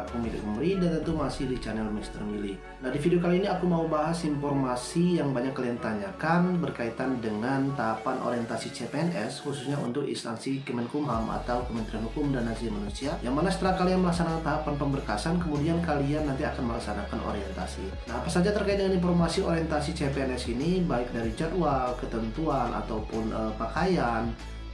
aku Milik Umri dan tentu masih di channel Mr. Mili. Nah, di video kali ini aku mau bahas informasi yang banyak kalian tanyakan berkaitan dengan tahapan orientasi CPNS khususnya untuk instansi Kemenkumham atau Kementerian Hukum dan Asasi Manusia, yang mana setelah kalian melaksanakan tahapan pemberkasan kemudian kalian nanti akan melaksanakan orientasi. Nah, apa saja terkait dengan informasi orientasi CPNS ini, baik dari jadwal, ketentuan ataupun pakaian,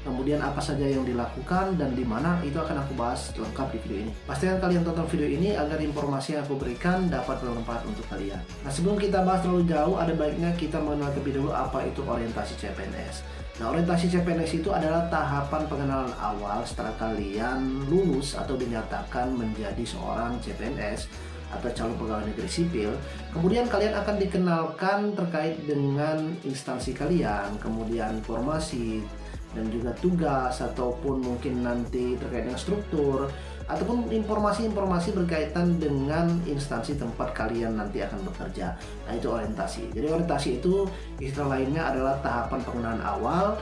kemudian apa saja yang dilakukan dan di mana, itu akan aku bahas lengkap di video ini. Pastikan kalian tonton video ini agar informasi yang aku berikan dapat bermanfaat untuk kalian. Nah, sebelum kita bahas terlalu jauh, ada baiknya kita mengenal terlebih dahulu apa itu orientasi CPNS. Nah, orientasi CPNS itu adalah tahapan pengenalan awal setelah kalian lulus atau dinyatakan menjadi seorang CPNS atau calon pegawai negeri sipil. Kemudian kalian akan dikenalkan terkait dengan instansi kalian, kemudian formasi dan juga tugas, ataupun mungkin nanti terkait dengan struktur ataupun informasi-informasi berkaitan dengan instansi tempat kalian nanti akan bekerja. Nah, itu orientasi. Jadi orientasi itu istilah lainnya adalah tahapan pengenalan awal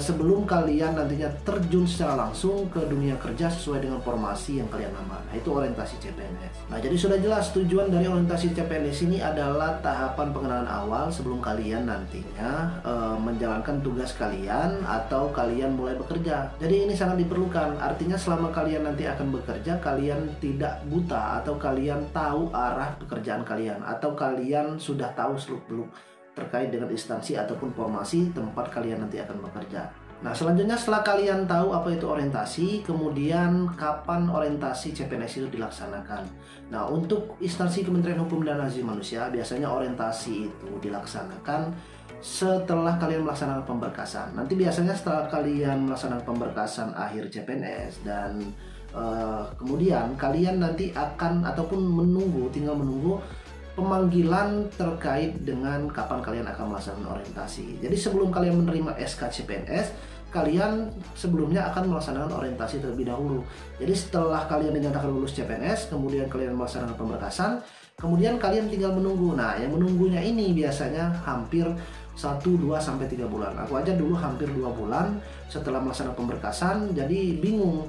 sebelum kalian nantinya terjun secara langsung ke dunia kerja sesuai dengan formasi yang kalian lamar. Nah, itu orientasi CPNS. Nah, jadi sudah jelas tujuan dari orientasi CPNS ini adalah tahapan pengenalan awal sebelum kalian nantinya menjalankan tugas kalian atau kalian mulai bekerja. Jadi ini sangat diperlukan. Artinya selama kalian nanti akan bekerja, kalian tidak buta atau kalian tahu arah pekerjaan kalian, atau kalian sudah tahu seluk-beluk terkait dengan instansi ataupun formasi tempat kalian nanti akan bekerja. Nah, selanjutnya setelah kalian tahu apa itu orientasi, kemudian kapan orientasi CPNS itu dilaksanakan. Nah, untuk instansi Kementerian Hukum dan Asasi Manusia, biasanya orientasi itu dilaksanakan setelah kalian melaksanakan pemberkasan. Nanti biasanya setelah kalian melaksanakan pemberkasan akhir CPNS dan kemudian kalian nanti akan ataupun tinggal menunggu pemanggilan terkait dengan kapan kalian akan melaksanakan orientasi. Jadi sebelum kalian menerima SK CPNS, kalian sebelumnya akan melaksanakan orientasi terlebih dahulu. Jadi setelah kalian dinyatakan lulus CPNS, kemudian kalian melaksanakan pemberkasan, kemudian kalian tinggal menunggu. Nah, yang menunggunya ini biasanya hampir 1, 2, sampai 3 bulan. Aku aja dulu hampir 2 bulan setelah melaksanakan pemberkasan, jadi bingung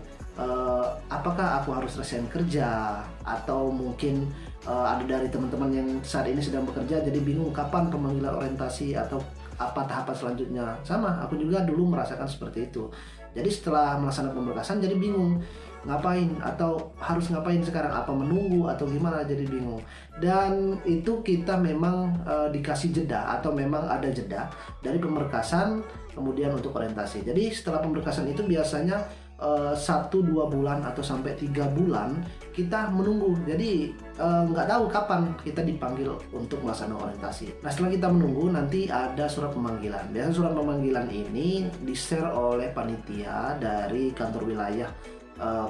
apakah aku harus resign kerja, atau mungkin ada dari teman-teman yang saat ini sedang bekerja jadi bingung kapan pemanggilan orientasi atau apa tahapan selanjutnya. Sama, aku juga dulu merasakan seperti itu. Jadi setelah melaksanakan pemberkasan jadi bingung ngapain atau harus ngapain sekarang, apa menunggu atau gimana, jadi bingung. Dan itu kita memang dikasih jeda atau memang ada jeda dari pemberkasan kemudian untuk orientasi. Jadi setelah pemberkasan itu biasanya 1-2 bulan atau sampai 3 bulan kita menunggu. Jadi nggak tahu kapan kita dipanggil untuk melaksanakan orientasi. Nah, setelah kita menunggu nanti ada surat pemanggilan. Biasanya surat pemanggilan ini di-share oleh panitia dari kantor wilayah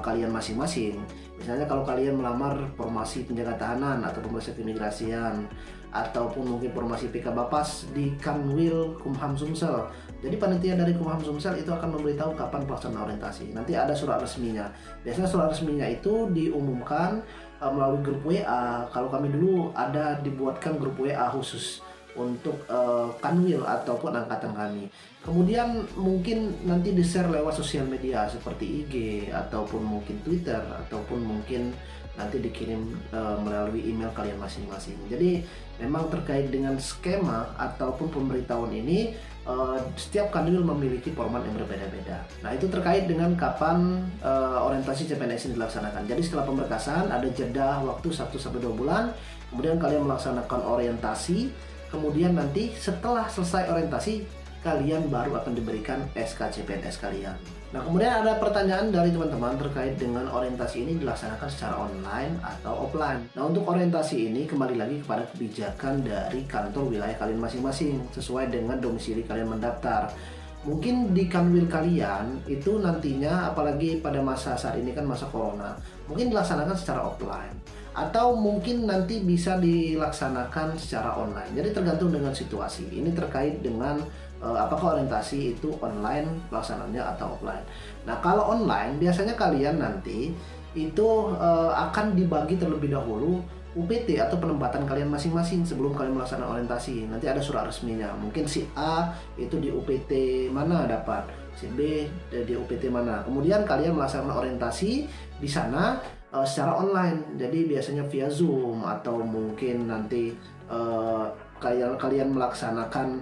kalian masing-masing. Misalnya kalau kalian melamar formasi penjaga tahanan atau formasi keimigrasian ataupun mungkin formasi PK Bapas di Kanwil Kumham Sumsel. Jadi panitia dari Kumham Sumsel itu akan memberitahu kapan pelaksanaan orientasi. Nanti ada surat resminya. Biasanya surat resminya itu diumumkan melalui grup WA. Kalau kami dulu ada dibuatkan grup WA khusus untuk Kanwil ataupun angkatan kami. Kemudian mungkin nanti di-share lewat sosial media seperti IG ataupun mungkin Twitter ataupun mungkin nanti dikirim melalui email kalian masing-masing. Jadi memang terkait dengan skema ataupun pemberitahuan ini setiap kanwil memiliki format yang berbeda-beda. Nah, itu terkait dengan kapan orientasi CPNS ini dilaksanakan. Jadi setelah pemberkasan ada jeda waktu 1-2 bulan, kemudian kalian melaksanakan orientasi, kemudian nanti setelah selesai orientasi kalian baru akan diberikan SK CPNS kalian. Nah, kemudian ada pertanyaan dari teman-teman terkait dengan orientasi ini dilaksanakan secara online atau offline. Nah, untuk orientasi ini kembali lagi kepada kebijakan dari kantor wilayah kalian masing-masing sesuai dengan domisili kalian mendaftar. Mungkin di kanwil kalian itu nantinya, apalagi pada masa saat ini kan masa corona, mungkin dilaksanakan secara offline atau mungkin nanti bisa dilaksanakan secara online. Jadi tergantung dengan situasi. Ini terkait dengan apakah orientasi itu online pelaksanaannya atau offline. Nah, kalau online biasanya kalian nanti itu akan dibagi terlebih dahulu UPT atau penempatan kalian masing-masing sebelum kalian melaksanakan orientasi. Nanti ada surat resminya. Mungkin si A itu di UPT mana dapat, si B di UPT mana. Kemudian kalian melaksanakan orientasi di sana. secara online. Jadi biasanya via Zoom atau mungkin nanti kalian melaksanakan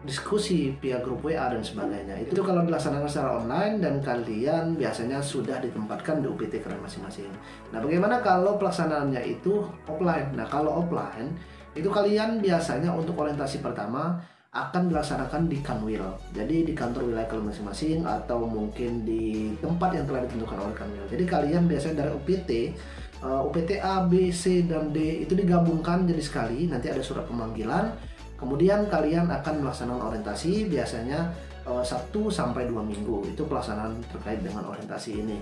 diskusi via grup WA dan sebagainya. Itu kalau dilaksanakan secara online dan kalian biasanya sudah ditempatkan di UPT kalian masing-masing. Nah, bagaimana kalau pelaksanaannya itu offline? Nah, kalau offline itu kalian biasanya untuk orientasi pertama akan dilaksanakan di Kanwil. Jadi di kantor wilayah kalian masing-masing atau mungkin di tempat yang telah ditentukan oleh Kanwil. Jadi kalian biasanya dari UPT A, B, C, dan D itu digabungkan jadi sekali. Nanti ada surat pemanggilan. Kemudian kalian akan melaksanakan orientasi biasanya 1 sampai 2 minggu. Itu pelaksanaan terkait dengan orientasi ini.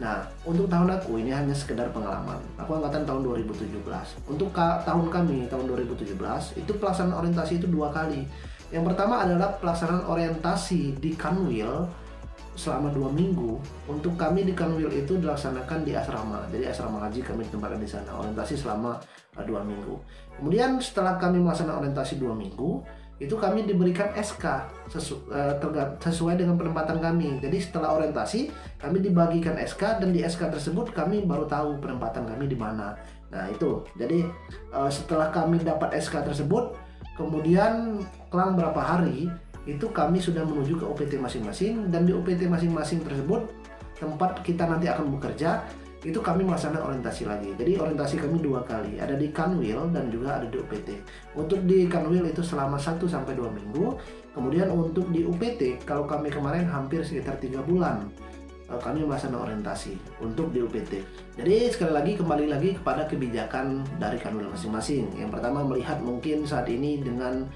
Nah, untuk tahun aku ini hanya sekedar pengalaman. Aku angkatan tahun 2017. Untuk tahun kami, tahun 2017, itu pelaksanaan orientasi itu 2 kali. Yang pertama adalah pelaksanaan orientasi di Kanwil selama 2 minggu. Untuk kami di Kanwil itu dilaksanakan di asrama. Jadi asrama haji kami ditempatkan di sana. Orientasi selama 2 minggu. Kemudian setelah kami melaksanakan orientasi 2 minggu, itu kami diberikan SK sesuai dengan penempatan kami. Jadi setelah orientasi kami dibagikan SK dan di SK tersebut kami baru tahu penempatan kami di mana. Nah itu, jadi setelah kami dapat SK tersebut, kemudian selang berapa hari itu kami sudah menuju ke UPT masing-masing, dan di UPT masing-masing tersebut tempat kita nanti akan bekerja itu kami melaksanakan orientasi lagi. Jadi orientasi kami 2 kali, ada di Kanwil dan juga ada di UPT. Untuk di Kanwil itu selama 1 sampai 2 minggu. Kemudian untuk di UPT, kalau kami kemarin hampir sekitar 3 bulan kami melaksanakan orientasi untuk di UPT. Jadi sekali lagi kembali lagi kepada kebijakan dari Kanwil masing-masing. Yang pertama, melihat mungkin saat ini dengan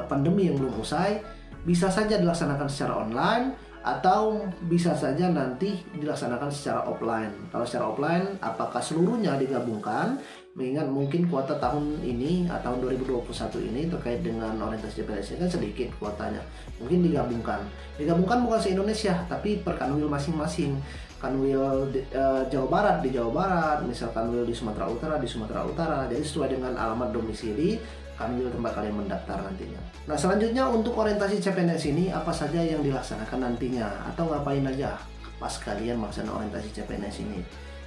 pandemi yang belum usai, bisa saja dilaksanakan secara online atau bisa saja nanti dilaksanakan secara offline. Kalau secara offline, apakah seluruhnya digabungkan? Mengingat mungkin kuota tahun ini atau tahun 2021 ini terkait dengan orientasi CPNS ini kan sedikit kuotanya. Mungkin digabungkan. Digabungkan bukan se-Indonesia, tapi per Kanwil masing-masing. Kanwil Jawa Barat di Jawa Barat, misal Kanwil di Sumatera Utara di Sumatera Utara. Jadi sesuai dengan alamat domisili Kanwil tempat kalian mendaftar nantinya. Nah, selanjutnya untuk orientasi CPNS ini apa saja yang dilaksanakan nantinya atau ngapain aja pas kalian melaksanakan orientasi CPNS ini.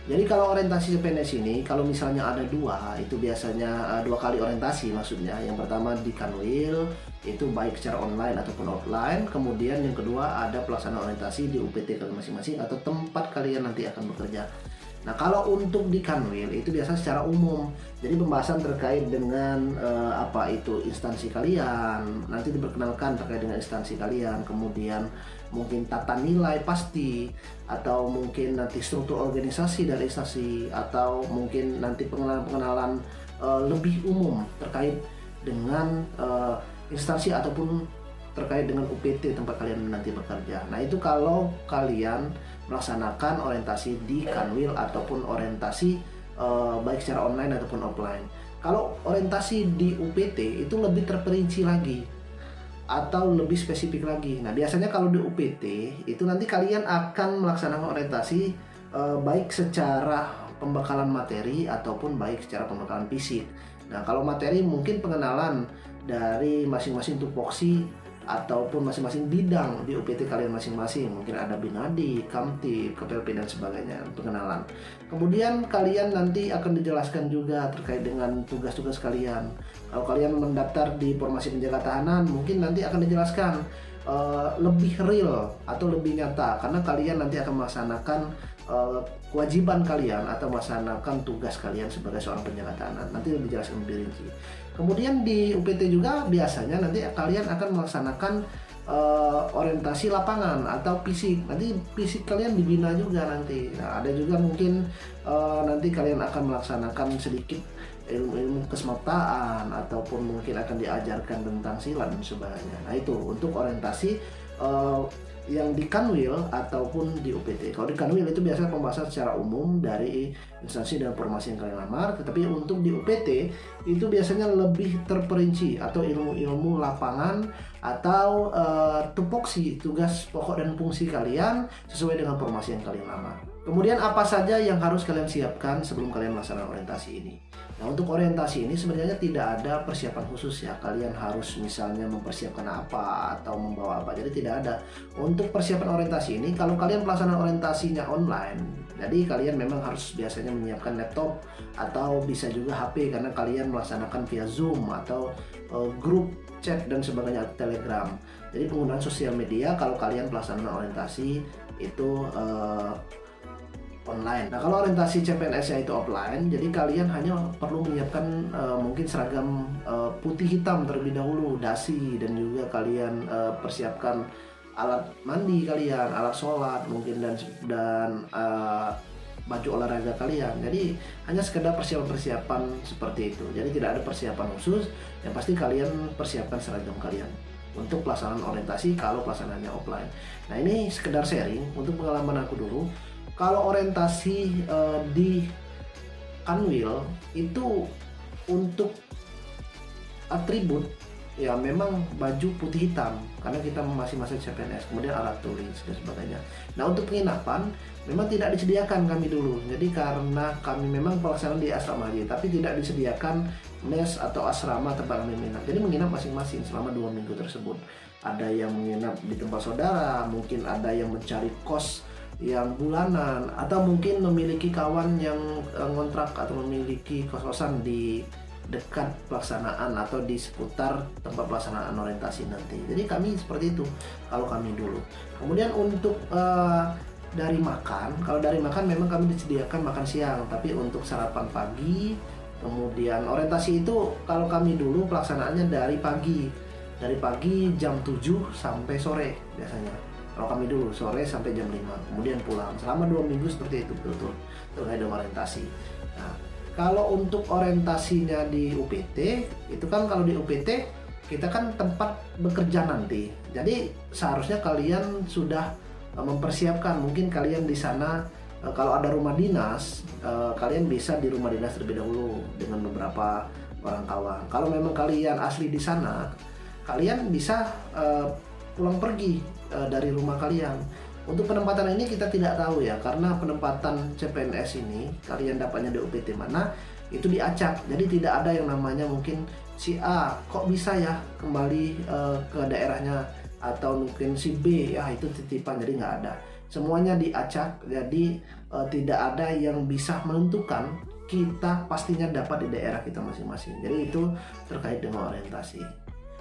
Jadi kalau orientasi CPNS ini, kalau misalnya ada 2, itu biasanya 2 kali orientasi maksudnya. Yang pertama di Kanwil, itu baik secara online ataupun offline. Kemudian yang kedua ada pelaksanaan orientasi di UPT kalian masing-masing atau tempat kalian nanti akan bekerja. Nah, kalau untuk di Kanwil itu biasa secara umum. Jadi pembahasan terkait dengan apa itu instansi kalian, nanti diperkenalkan terkait dengan instansi kalian, kemudian mungkin tata nilai pasti, atau mungkin nanti struktur organisasi dari instansi, atau mungkin nanti pengenalan-pengenalan lebih umum terkait dengan instansi ataupun terkait dengan UPT tempat kalian nanti bekerja. Nah, itu kalau kalian melaksanakan orientasi di Kanwil ataupun orientasi baik secara online ataupun offline. Kalau orientasi di UPT itu lebih terperinci lagi atau lebih spesifik lagi. Nah, biasanya kalau di UPT itu nanti kalian akan melaksanakan orientasi baik secara pembekalan materi ataupun baik secara pembekalan fisik. Nah, kalau materi mungkin pengenalan dari masing-masing tupoksi ataupun masing-masing bidang di UPT kalian masing-masing. Mungkin ada Binadi, Kamtib, KPLP dan sebagainya, pengenalan. Kemudian kalian nanti akan dijelaskan juga terkait dengan tugas-tugas kalian. Kalau kalian mendaftar di formasi penjaga tahanan, mungkin nanti akan dijelaskan lebih real atau lebih nyata, karena kalian nanti akan melaksanakan kewajiban kalian atau melaksanakan tugas kalian sebagai seorang penjaga tahanan. Nanti lebih jelas lebih rinci. Kemudian di UPT juga biasanya nanti kalian akan melaksanakan orientasi lapangan atau fisik. Nanti fisik kalian dibina juga nanti. Nah, ada juga mungkin nanti kalian akan melaksanakan sedikit ilmu-ilmu kesemaptaan ataupun mungkin akan diajarkan tentang silat dan sebagainya. Nah, itu untuk orientasi yang di Kanwil ataupun di UPT. Kalau di Kanwil itu biasanya pembahasan secara umum dari instansi dan formasi yang kalian lamar, tetapi untuk di UPT itu biasanya lebih terperinci atau ilmu-ilmu lapangan atau tupoksi tugas pokok dan fungsi kalian sesuai dengan formasi yang kalian lamar. Kemudian apa saja yang harus kalian siapkan sebelum kalian melaksanakan orientasi ini? Nah, untuk orientasi ini sebenarnya tidak ada persiapan khusus ya. Kalian harus misalnya mempersiapkan apa atau membawa apa. Jadi tidak ada. Untuk persiapan orientasi ini, kalau kalian pelaksanaan orientasinya online, jadi kalian memang harus biasanya menyiapkan laptop atau bisa juga HP karena kalian melaksanakan via Zoom atau grup chat dan sebagainya, Telegram. Jadi penggunaan sosial media kalau kalian pelaksanaan orientasi itu online. Nah, kalau orientasi CPNS-nya itu offline, jadi kalian hanya perlu menyiapkan mungkin seragam putih hitam terlebih dahulu, dasi, dan juga kalian persiapkan alat mandi kalian, alat sholat mungkin, dan baju olahraga kalian. Jadi hanya sekedar persiapan-persiapan seperti itu. Jadi tidak ada persiapan khusus. Yang pasti kalian persiapkan seragam kalian untuk pelaksanaan orientasi kalau pelaksanaannya offline. Nah, ini sekedar sharing untuk pengalaman aku dulu. Kalau orientasi di Kanwil itu untuk atribut ya memang baju putih hitam karena kita masih masa CPNS, kemudian alat tulis dan sebagainya. Nah, untuk penginapan memang tidak disediakan kami dulu. Jadi karena kami memang pelaksanaan di asrama haji, tapi tidak disediakan mes atau asrama tempat kami menginap. Jadi menginap masing-masing selama 2 minggu tersebut. Ada yang menginap di tempat saudara, mungkin ada yang mencari kos yang bulanan, atau mungkin memiliki kawan yang ngontrak atau memiliki kos-kosan di dekat pelaksanaan atau di seputar tempat pelaksanaan orientasi nanti. Jadi kami seperti itu kalau kami dulu. Kemudian untuk dari makan, kalau dari makan memang kami disediakan makan siang, tapi untuk sarapan pagi, kemudian orientasi itu kalau kami dulu pelaksanaannya dari pagi jam 7 sampai sore biasanya. Kalau kami dulu sore sampai jam 5, kemudian pulang selama 2 minggu seperti itu, betul terkait dengan orientasi. Nah, kalau untuk orientasinya di UPT itu kan, kalau di UPT kita kan tempat bekerja nanti, jadi seharusnya kalian sudah mempersiapkan. Mungkin kalian di sana kalau ada rumah dinas, kalian bisa di rumah dinas terlebih dahulu dengan beberapa orang kawan. Kalau memang kalian asli di sana, kalian bisa pulang pergi dari rumah kalian. Untuk penempatan ini kita tidak tahu ya, karena penempatan CPNS ini kalian dapatnya di UPT mana itu diacak. Jadi tidak ada yang namanya mungkin si A kok bisa ya kembali ke daerahnya, atau mungkin si B ya itu titipan, jadi nggak ada. Semuanya diacak, jadi tidak ada yang bisa menentukan kita pastinya dapat di daerah kita masing-masing. Jadi itu terkait dengan orientasi.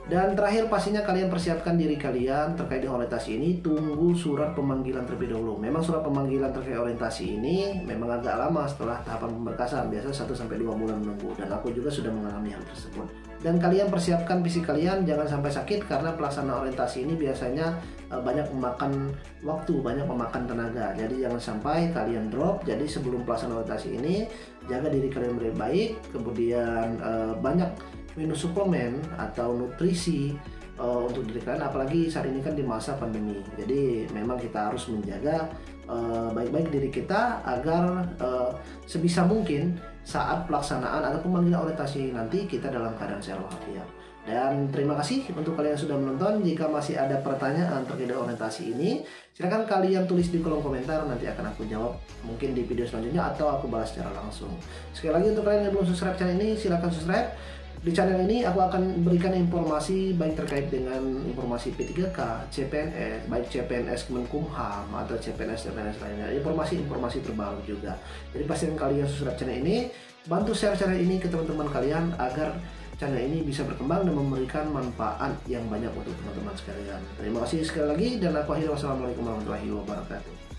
Dan terakhir pastinya kalian persiapkan diri kalian terkait dengan orientasi ini. Tunggu surat pemanggilan terlebih dahulu. Memang surat pemanggilan terkait orientasi ini memang agak lama setelah tahapan pemberkasan, biasa 1-2 bulan menunggu, dan aku juga sudah mengalami hal tersebut. Dan kalian persiapkan fisik kalian jangan sampai sakit, karena pelaksanaan orientasi ini biasanya banyak memakan waktu, banyak memakan tenaga. Jadi jangan sampai kalian drop. Jadi sebelum pelaksanaan orientasi ini jaga diri kalian baik-baik, kemudian banyak minum suplemen atau nutrisi untuk diri kalian, apalagi saat ini kan di masa pandemi. Jadi memang kita harus menjaga baik-baik diri kita agar sebisa mungkin saat pelaksanaan atau pemanggilan orientasi nanti kita dalam keadaan sehat walafiat. Dan terima kasih untuk kalian yang sudah menonton. Jika masih ada pertanyaan terkait dengan orientasi ini, silahkan kalian tulis di kolom komentar, nanti akan aku jawab mungkin di video selanjutnya atau aku balas secara langsung. Sekali lagi untuk kalian yang belum subscribe channel ini, silahkan subscribe. Di channel ini aku akan berikan informasi baik terkait dengan informasi P3K, CPNS, baik CPNS Kemenkumham atau CPNS lainnya, informasi terbaru juga. Jadi pastikan kalian subscribe channel ini, bantu share channel ini ke teman-teman kalian agar channel ini bisa berkembang dan memberikan manfaat yang banyak untuk teman-teman sekalian. Terima kasih sekali lagi, dan aku akhiri. Wassalamualaikum warahmatullahi wabarakatuh.